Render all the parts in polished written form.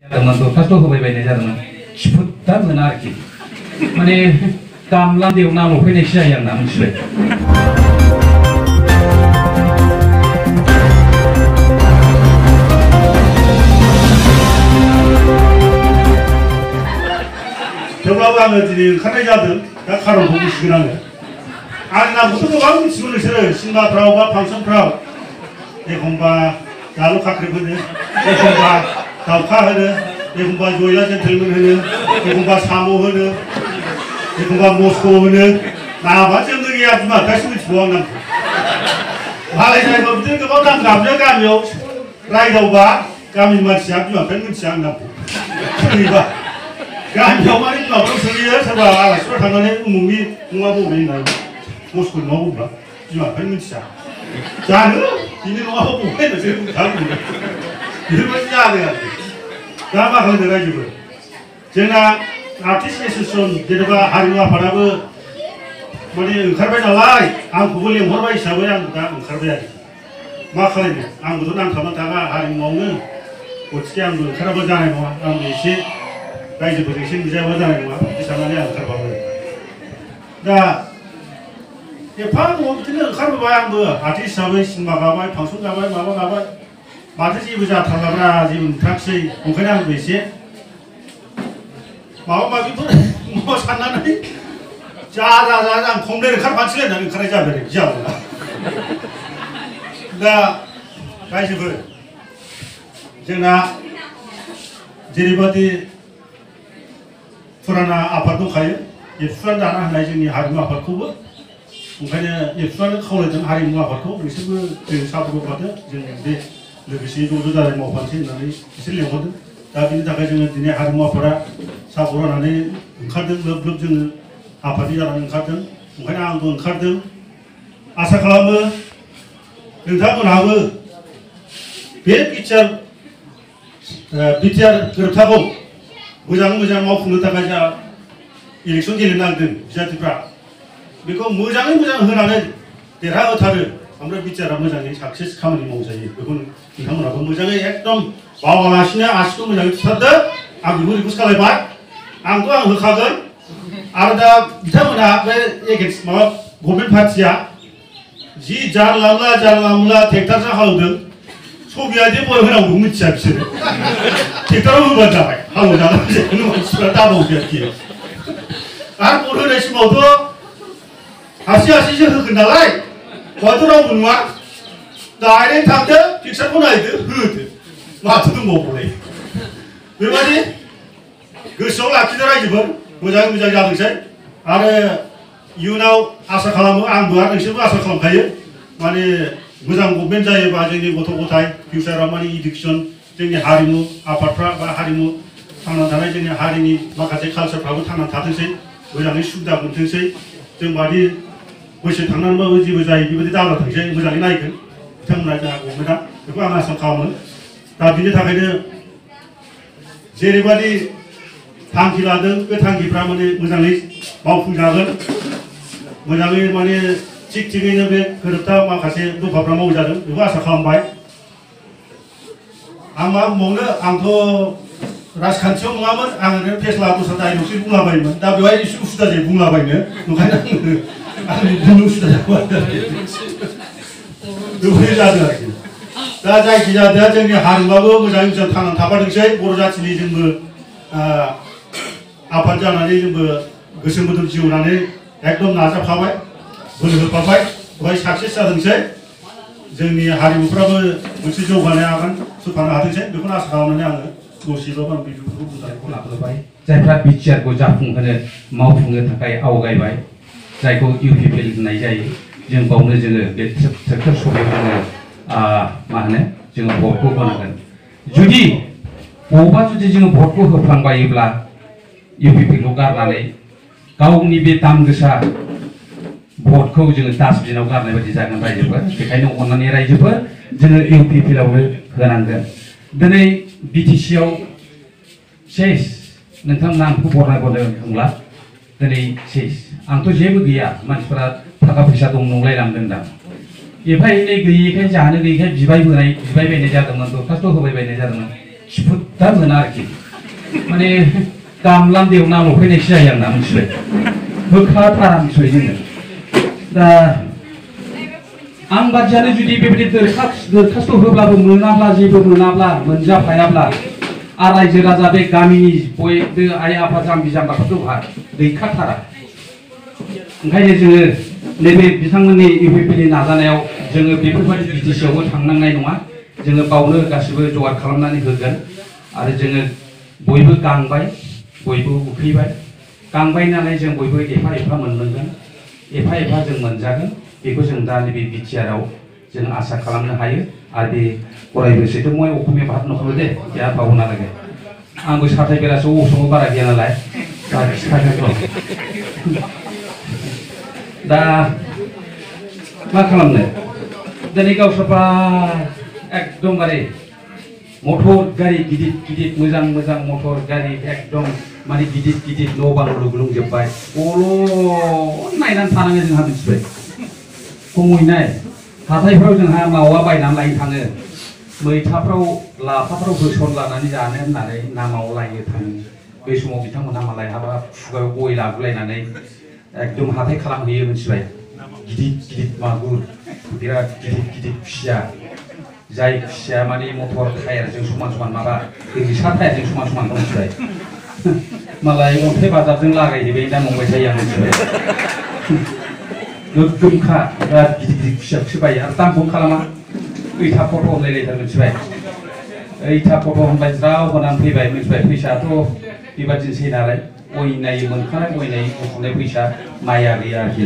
दरखास्त होबायबायनाय जादोंमोन खिफुदा मोना आरोखि माने गामलान्दैयाव नामाव फैनायसो जायो आंना मिथिबाय। थेवब्लाबो आङो दिनै ओंखारनाय जादों दा खारनखौ मिथिगोन आङो आंनि नामखौथ' गोबां मिथिगौ नोंसोरो सिनेमाफ्राव बा फांसनफ्राव एखमबा दालु खाख्रेब होनो एखमबा दाउखा होनो एखमबा जयला जेन्टेलमेन होनो एखमबा साम' होनो एखमबा मस्क' होनो नामा जोंनो गैया बिमा बिफायासो मिथिगौ आं नामखौ मालाय जायगायाव बिदिनो गोबां नाम गाबनो गामियाव रायदावबा गामिनि मानसिया बिमा बिफायानो मिथिया आं नामखौ सोरनिबा गामियाव माने बिमाफ्राव सोलियो सोरबा आलासिफ्रा थांनानै उमुगनि नङा बबे होननानै मस्क'नि नङा बबेबा बिमा बिफायानो मिथिया जानो बिनि नङा बबे होननासो बुंखागोन बेफोरबायदि जादों आरोखि दा मा खालामदों रायजोफोर जोंना आर्टिस्ट एस'सियेसन जेनेबा हारिमु आफादाबो माने ओंखारबाय नालाय आंखौबो लेंहरबाय हिसाबै आं दा ओंखारबाय आरोखि मा खालामनो आंबोथ' नांथाबनानै थाङा हारिमुआवनो गथिखे आंबो ओंखाराबा जानाय नङा आंबो एसे रायजोफोरजों एसे नुजायाबा जानाय नङा बिदि साननानै आं ओंखारबाय दा एफा गोबाव बिदिनो ओंखारबोबाय आंबो आर्टिस्ट हिसाबै सिनेमा गाबाय फांसन गाबाय माबा गाबाय माथो जेबो जाथारलाब्रा जेबो नुथारसै ओंखायनो आंबो एसे माबा माबिफोर माबा साननानै आं खमप्लेन ओंखारफानोसैलायनानै ओंखारनाय जाबाय आरो जाबोला दा रायजोफोर जोंना जेरैबादि फुराना आफाद दंखायो एबसुआनो दाना होनाय जोंनि हारिमु आफादखौबो ओंखायनो एबसुआनो खावलायदों हारिमु आफादखौ नोंसोरबो जों सापर्ट होफादो जों बे लोगोसे ज' जानाय मावफानोसै होननानै बिसोर लेंहरदों दा बिनि थाखाय जोङो दिनै हारिमु आफादा सापर्ट होनानै ओंखारदों लोब लोब जोङो आफादनि जानानै ओंखारदों ओंखायनो आंबो ओंखारदों आसा खालामो नोंथांमोनहाबो बे बिटिआर गोरोबथाखौ मोजाङै मोजां मावफुंनो थाखाय जा इलेक्सन गेलेनो नागिरदों बिजाथिफ्रा बेखौ मोजाङै मोजां होनानै देरहाहोथारो ओमफ्राय बिटिआरआ मोजाङै साक्सेस खामानि मावजायो बेखौ नोंथांमोनहाबो मोजाङै एकदम बावालासिनो आसिखौ मोजाङै थुथारदो आं बेखौ रिकुवेस्ट खालामबाय आंथ' आं होखागोन आरो दा बिथांमोनहा बे माबा गभर्नमेन्ट पार्टिया जि जानला मोनला ट्रेक्टरजों हालेवदों सबियादि बय होनांगौ मिथिया बिसोरो ट्रेक्टराव होबानो जाबाय हालेवजानानै जेखुनु मानसिफ्रा दाबावदो आरोखि आरो भट होनाय समावथ' हारसिंसो होगोन नालाय हयथ' रावबो नुवा डाइरेक्ट थांदो पिक्सारखौ नायदो होदो माथो दंबावोलाय बेबायदि गोसोआव लाखिदो रायजोफोर मोजाङै मोजां जाथोंसै आरो इयुनाव आसा खालामो आंबो आरो नोंसोरबो आसा खालामखायो माने मोजां गभर्नमेन्ट जायोबा जोंनि गथ' गथाय फिउचाराव माने इडुकेसन जोंनि हारिमु आफादफ्रा बा हारिमु थांनानै थानाय जोंनि हारिनि माखासे कालचारफ्राबो थांनानै थाथोंसै मोजाङै सुबिदा मोनथोंसै जों बादि बैसो थांनानैबाबो जेबो जायो बेबायदि दावगाथोंसै मोजाङै नायगोन बिथांमोना जोंहा गभर्नमेन्टआ बेखौ आं आसा खालामो दा बिनि थाखायनो जेरैबादि थांखि लादों बे थांखिफ्रा माने मोजाङै मावफुंजागोन मोजाङै माने थिगैनो बे गोरोबथा माखासे दफाफ्रा मावजादों बेखौ आसा खालामबाय आं मा बुंबावनो आंथ' राजखान्थियाव नङामोन आं ओरैनो फेस्ला दस्रा डाइलगसो बुंलाबायोमोन दा बेवहाय एसे उसुबिदा जायो बुंलाबायनो ओंखायनो आंनि बुंनो उसुबिदा जाबाय बेबायदि जादों आरोखि दा जायखिजाया जोंनि हारिमुआबो मोजाङै मोजां थांनानै थाफाथोंसै बर' जाथिनि जोंबो आफाद जानानै जोंबो गोसो मोदोम जिउ होनानै एकदम नाजाफाबाय बोलो होफाबाय बेवहाय साक्सेस जाथोंसै जोंनि हारिमुफ्राबो मोनसे जौगानाय आगान सुरफानो हाथोंसै बेखौनो आसा खालामनानै आङो दसेबाबो आं बेफोरखौ बुंनायखौ लाबोबाय जायफ्रा बिटिआरखौ जाफुंहोनो मावफुंनो थाखाय आवगायबाय जायखौ इउपिपिएल होननाय जायो जों बावनो जोङो बे ट्रेक्टर सभायाव जोङो मा होनो जोङो भटखौ होनांगोन जुदि बबावबा जुदि जोङो भटखौ होफ्लांबायोब्ला इउपिपिएलखौ गारनानै गावनि बे दाम गोसा भटखौ जोङो डास्टबिनाव गारनाय बायदि जागोन रायजोफोर बेखायनो अननानै रायजोफोर जोङो इउपिपिएलआवनो होनांगोन दिनै बिटिसिआव सेस नोंथांमोना आंखौ बरनायबोनो होनब्ला दिनै सेस आंथ' जेबो गैया मानसिफोरा थाखा फैसा दं नंलायलांदों दा एफा एनै गैयैखाय जानो गैयैखाय बिबाय बायनाय जादोंमोन दरखास्त होबाय बायनाय जादोंमोन खिफुदा मोना आरोखि माने गामलान्दैयाव ना लफैनायसो जायो आंना मिथिबाय होखाथारा मिथिबाय जोङो दा आं बादियानो जुदि बेबायदि दरखास्त होब्लाबो मोनाब्ला जेबो मोनाब्ला मोनजाफायाब्ला आरो रायजो राजा बे गामिनि बयबो आइ आफा जाम्बि जाम्बाफोरखौहा गैखाथारा ओंखायनो जोङो नैबे बिथांमोननि इउपिपिनि नाजानायाव जोङो बेफोरबायदि बिटिसिआवबो थांनांनाय नङा जोङो बावनो गासिबो जगार खालामनानै होगोन आरो जोङो बयबो गांबाय बयबो उखैबाय गांबाय नालाय जों बयबो एफा एफा मोनलोंगोन एफा एफा जों मोनजागोन बेखौ जों दा नैबे बिटिआरआव जों आसा खालामनो हायो आरो बे अरायबोसैथ' मैं अखमिया भात नखरो दे बेहा बावो नालागे आंबो साथाय बेरासो असमाव बारा गैया नालाय दा खिथागोन दा मा खालामनो दिनै गावसोरबा एकदमबारे मटर गारि गिदिर गिदिर मोजां मोजां मटर गारि एकदम माने गिदिर गिदिर न' बां लुग्लुंजोब्बाय अल' नायनानै थानाङो जोंहा मिथिबाय खमैनाय हाथायफ्राव जोंहा मावा बायनानै लायनो थाङो मैथाफ्राव लाफाफ्राव होसन लानानै जानो होननानै ना मावा लायनो थाङो बे समाव बिथांमोनहा मालाय हाबा खुगायाव गय लाबोलायनानै एकदम हाथाय खालामहैयो मिथिबाय गिदिर गिदिर मागुर बिराद गिदिर गिदिर खुसिया जाय खुसिया माने मटर टायारजों समान समान माबा रिक्सा टायारजों समान समान मिथिबाय मालाय अन्थाइ बाजारजों लागायहैबाय दा नंबाय थायो आं मिथिबाय गोगोमखा बिराद गिदिर गिदिर खुसियाखौसो बायो आरो दामखौ खालामा ओइथा फट' होनलायलायथार मिथिबाय ओइथा फट' होनबाय ज्राव होनानै फैबाय मिथिबाय फैसायाथ' बेबादिनोसै नालाय अयनाय मोनखानाय अयनाय बुथुमनाय फैसा माइया गैया आरोखि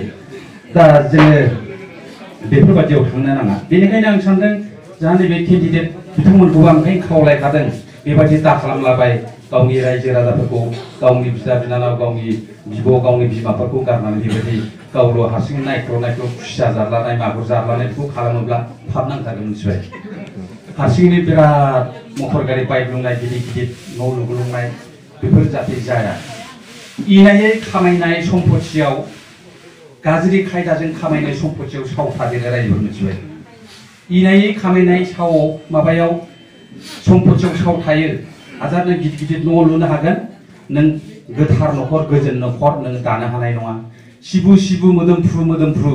दा जोङो बेफोरबादियाव थांनो नाङा बेनिखायनो आं सानदों जाहा नैबे केन्डिडेट बिथांमोनखौबो आं ओंखायनो खावलायखादों बेबादि दाखालामलाबाय गावनि रायजो राजाफोरखौ गावनि बिदा बिनानाव गावनि बिब' गावनि बिमाफोरखौ गारनानै बेबायदि गावल' हारसिं नायख्ल' खुसिया जारलानाय मागुर जारलानायखौ खालामोब्ला फाब नांथारगोन मिथिबाय हारसिङैनो बिराद मटर गारि बाइक लुनाय गिदिर गिदिर न' लुग्लुंनाय बेफोर जाहाथे जाया इनायै खामायनाय सम्पथियाव गाज्रि खायदाजों खामायनाय सम्पथियाव साव थादेरो रायजोफोर मिथिबाय इनायै खामायनाय साव माबायाव सम्पथियाव साव थायो हाजार नों गिदिर गिदिर न' लुनो हागोन नों गोथार न'खर गोजोन न'खर नों दानो हानाय नङा सिबु सिबु मोदोमफ्रु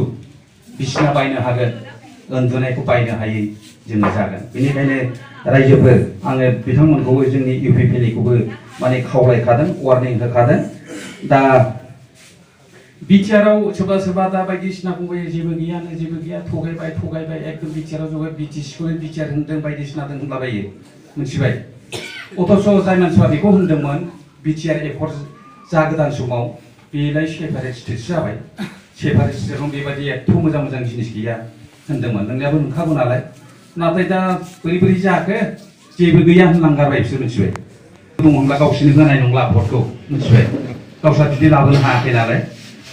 बिसिना बायनो हागोन उन्दुनायखौ बायनो हायै जोङो जागोन बेनिखायनो रायजोफोर आङो बिथांमोनखौबो जोंनि इउपिपिनिखौबो माने खावलायखादों वार्निं होखादों दा बिटिआरआव सोरबा सोरबा दा बायदिसिना बुंबाय जेबो गैया थगायबाय एकदम बिटिआरआव ज'बाय बिटिसिखौनो बिटिआर होनदों बायदिसिना होनलाबायो मिथिबाय अथ'स' जाय मानसिफ्रा बेखौ होनदोंमोन बिटिआर एकर्ड जागोदान समाव बेलाय सेपारेट स्टेटसो जाबाय सेपारेट स्टेटआव बेबायदि एथ' मोजां मोजां जिनिस गैया होनदोंमोन नोंनियाबो नंखागौ नालाय नाथाय दा बोरै जाखो जेबो गैया होनलांगारबाय बिसोर मिथिबाय दङब्ला गावसोरनो होनाय नंला भटखौ मिथिबाय गावस्रा बिदि लाबोनो हायाखै नालाय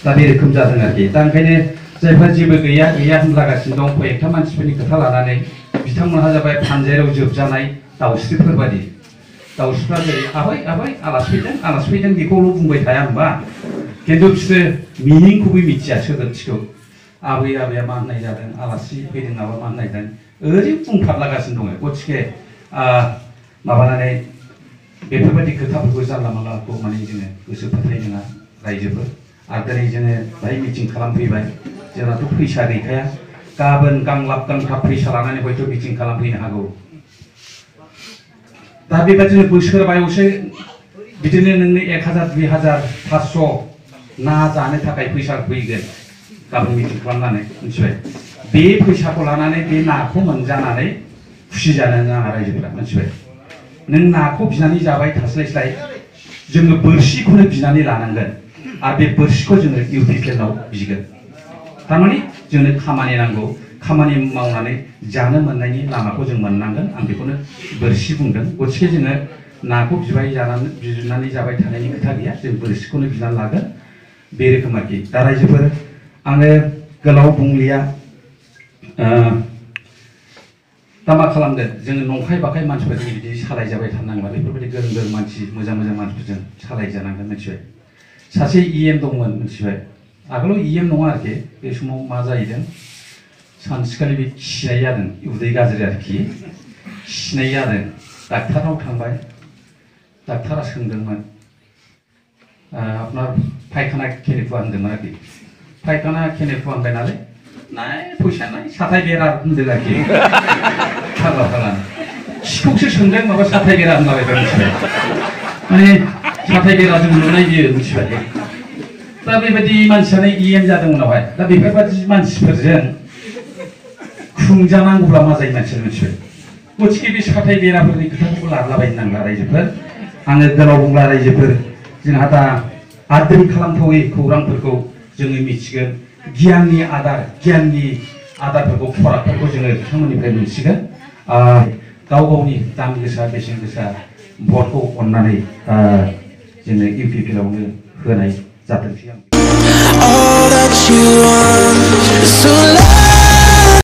दा बे रोखोम जादों आरोखि दा ओंखायनो जायफ्रा जेबो गैया होनलागासिनो दं कयेकथा मानसिफोरनि खोथा लानानै बिथांमोनहा जाबाय फानजायाव जोबजानाय दाउस्रिफोर बादि दाउस्रिफ्रा जेरै आबै आलासि फैदों बेखौल' बुंबाय थाया होनबा खिन्थु बिसोरो मिनिंखौबो मिथिया सोदोबथिखौ आबैया मा होननाय जादों आलासि फैदों नामा मा होननाय जादों ओरै बुंथारलागासिनो दङ गथिखे माबानानै बेफोरबायदि खोथाफोरखौ जानला मानलाखौ माने जोङो गोसो फोथाय नङा रायजोफोर आरो दिनै जोङो बाहाय मिटिं खालामफैबाय जोंनाथ' फैसा गैखाया गाबोन गांलाब गांथाब फैसा लानानै हयथ' मिटिं खालामफैनो हागौ दा बेबादिनो बोसोरबायावसो बिदिनो नोंनो 1000 2000 500 ना जानो थाखाय फैसा फैगोन गाबोन मिटिं खालामनानै मिथिबाय बे फैसाखौ लानानै बे नाखौ मोनजानानै खुसि जानो नाङा रायजोफोरा मिथिबाय नों नाखौ बिनानै जाबाय थास्लायस्लाय जोङो बोरसिखौनो बिनानै लानांगोन आरो बे बोरसिखौ जोङो इउपिपिएलआव बिगोन थारमाने जोंनो खामानि नांगौ खामानि मावनानै जानो मोननायनि लामाखौ जों मोननांगोन आं बेखौनो बोरसि बुंदों गथिखे जोङो नाखौ बिनानै जाबाय थानायनि खोथा गैया जों बोरसिखौनो बिनानै लागोन बे रोखोम आरोखि दा रायजोफोर आङो गोलाव बुंलिया दा मा खालामदो जोङो नंखाय बाखाय मानसिफोरजों बिदि सालायजाबाय थानांला बेफोरबायदि गोरों मानसि मोजां मानसिफोरजों सालायजानांगोन मिथिबाय सासे इएम दंमोन मिथिबाय आगोलाव इएम नङा आरोखि बे समाव मा जाहैदों सानसेखालि बे खिनाय जादों उदै गाज्रि आरोखि खिनाय जादों डाक्टारनाव थांबाय डाक्टारा सोंदोंमोन আপনার পায়খানা খেলে ফুয়াनदोंमोन आरोखि পায়খানা খেলে ফুয়াनबाय नालाय नाय फैसा नाय साथाय बेरा होनदों आरोखि फाग्ला फाग्ला सिखौसो सोंदों माबा साथाय बेरा होनलाबायबाय मिथिबाय माने साथाय बेराजों लुनाय बियो मिथिबाय दा बेबायदि मानसियानो EM जादों उनावहाय दा बेफोरबायदि मानसिफोरजों खुंजानांगौब्ला मा जायो मानसिया मिथिबाय गथिखे बे साथाय बेराफोरनि खोथाखौबो लालाबायनो नांला रायजोफोर आङो गोलाव बुंला रायजोफोर जोंहा दा आद्रि खालामथावै खौरांफोरखौ जोङो मिथिगोन गियाननि आदारफोरखौ फराफोरखौ जोङो बिथांमोननिफ्राय मोनसिगोन गाव गावनि दाम गोसा बेसेन गोसा भटखौ अननानै जोङो UPPLआवनो होनाय जाथोंसै आं